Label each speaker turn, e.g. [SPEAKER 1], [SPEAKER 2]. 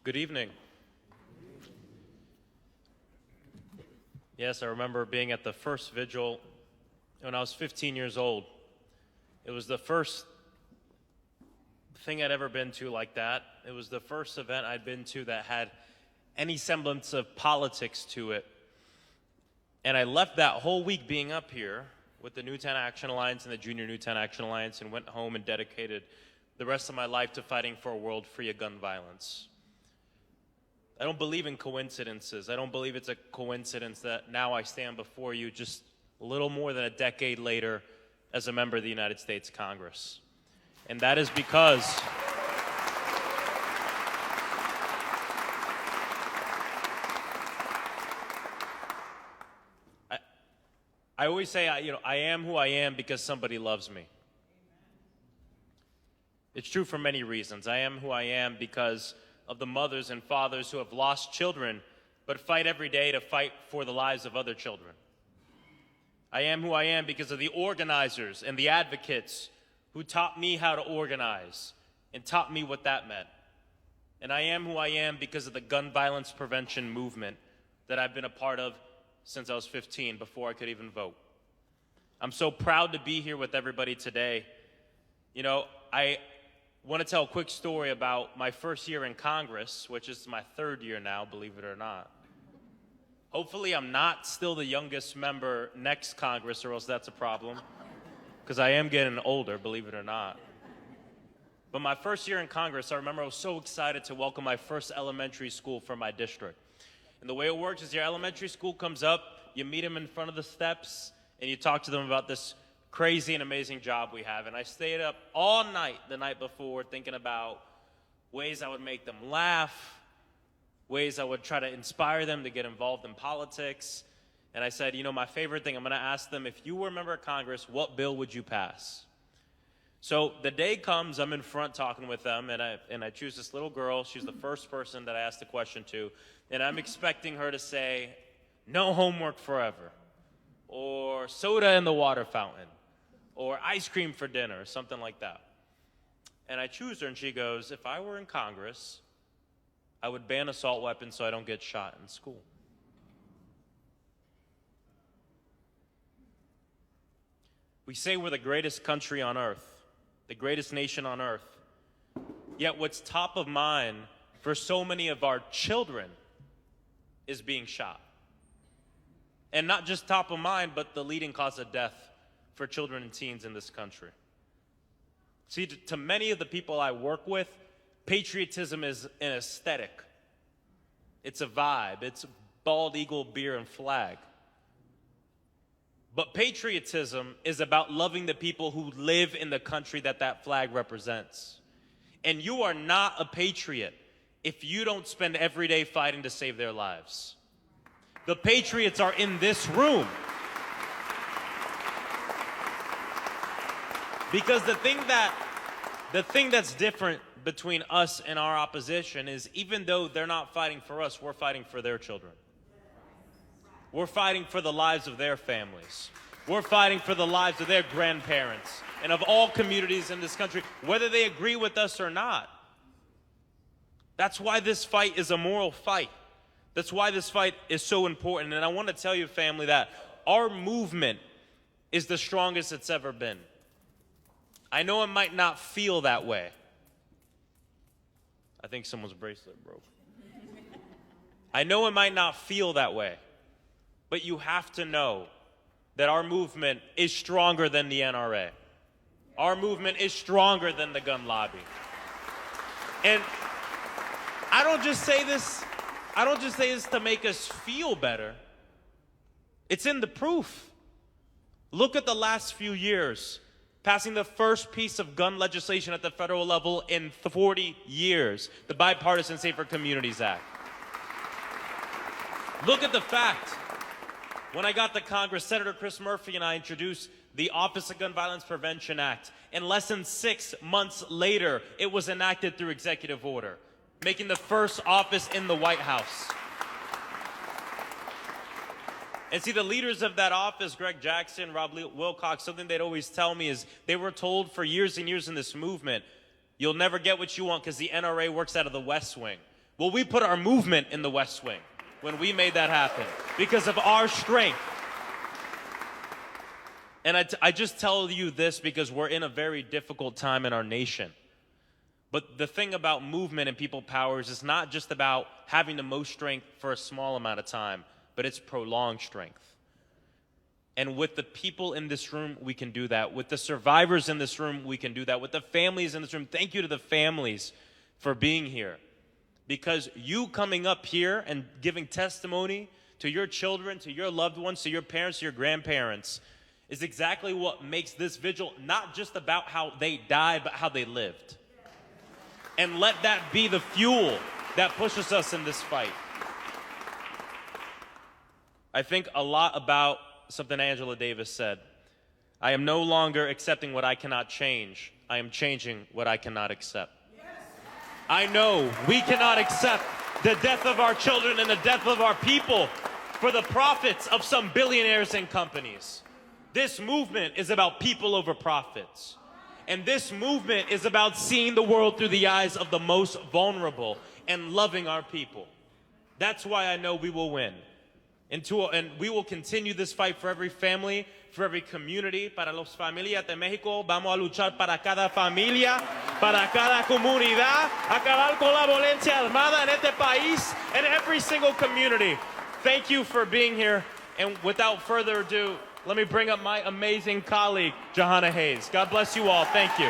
[SPEAKER 1] Good evening. Yes, I remember being at the first vigil when I was 15 years old. It was the first thing I'd ever been to like that. It was the first event I'd been to that had any semblance of politics to it. And I left that whole week being up here with the Newtown Action Alliance and the Junior Newtown Action Alliance and went home and dedicated the rest of my life to fighting for a world free of gun violence. I don't believe in coincidences. I don't believe it's a coincidence that now I stand before you just a little more than a decade later as a member of the United States Congress. And that is because I always say, I am who I am because somebody loves me. It's true for many reasons. I am who I am because of the mothers and fathers who have lost children but fight every day to fight for the lives of other children. I am who I am because of the organizers and the advocates who taught me how to organize and taught me what that meant. And I am who I am because of the gun violence prevention movement that I've been a part of since I was 15, before I could even vote. I'm so proud to be here with everybody today. I want to tell a quick story about my first year in Congress, which is my third year now, believe it or not. Hopefully I'm not still the youngest member next Congress, or else that's a problem, because I am getting older, believe it or not. But my first year in Congress, I remember I was so excited to welcome my first elementary school from my district. And the way it works is your elementary school comes up, you meet them in front of the steps, and you talk to them about this crazy and amazing job we have. And I stayed up all night the night before thinking about ways I would make them laugh, ways I would try to inspire them to get involved in politics. And I said, my favorite thing, I'm going to ask them, if you were a member of Congress, what bill would you pass? So the day comes, I'm in front talking with them, and I choose this little girl. She's the first person that I asked the question to. And I'm expecting her to say, no homework forever, or soda in the water fountain, or ice cream for dinner, or something like that. And I choose her, and she goes, if I were in Congress, I would ban assault weapons so I don't get shot in school. We say we're the greatest country on earth, the greatest nation on earth. Yet what's top of mind for so many of our children is being shot. And not just top of mind, but the leading cause of death for children and teens in this country. See, to many of the people I work with, patriotism is an aesthetic. It's a vibe. It's bald eagle, beer, and flag. But patriotism is about loving the people who live in the country that flag represents. And you are not a patriot if you don't spend every day fighting to save their lives. The patriots are in this room. Because the thing that's different between us and our opposition is, even though they're not fighting for us, we're fighting for their children. We're fighting for the lives of their families. We're fighting for the lives of their grandparents and of all communities in this country, whether they agree with us or not. That's why this fight is a moral fight. That's why this fight is so important. And I want to tell you, family, that our movement is the strongest it's ever been. I know it might not feel that way. I think someone's bracelet broke. I know it might not feel that way. But you have to know that our movement is stronger than the NRA. Our movement is stronger than the gun lobby. And I don't just say this to make us feel better. It's in the proof. Look at the last few years, passing the first piece of gun legislation at the federal level in 40 years, the Bipartisan Safer Communities Act. Look at the fact, when I got to Congress, Senator Chris Murphy and I introduced the Office of Gun Violence Prevention Act, and less than 6 months later, it was enacted through executive order, making the first office in the White House. And see, the leaders of that office, Greg Jackson, Rob Wilcox, something they'd always tell me is they were told for years and years in this movement, you'll never get what you want because the NRA works out of the West Wing. Well, we put our movement in the West Wing when we made that happen because of our strength. And I just tell you this because we're in a very difficult time in our nation. But the thing about movement and people powers is not just about having the most strength for a small amount of time, but it's prolonged strength. And with the people in this room, we can do that. With the survivors in this room, we can do that. With the families in this room, thank you to the families for being here. Because you coming up here and giving testimony to your children, to your loved ones, to your parents, to your grandparents, is exactly what makes this vigil not just about how they died, but how they lived. And let that be the fuel that pushes us in this fight. I think a lot about something Angela Davis said. I am no longer accepting what I cannot change. I am changing what I cannot accept. I know we cannot accept the death of our children and the death of our people for the profits of some billionaires and companies. This movement is about people over profits. And this movement is about seeing the world through the eyes of the most vulnerable and loving our people. That's why I know we will win. And we will continue this fight for every family, for every community. Para los familias de México, vamos a luchar para cada familia, para cada comunidad, acabar con la violencia armada en este país, and every single community. Thank you for being here. And without further ado, let me bring up my amazing colleague, Johanna Hayes. God bless you all. Thank you.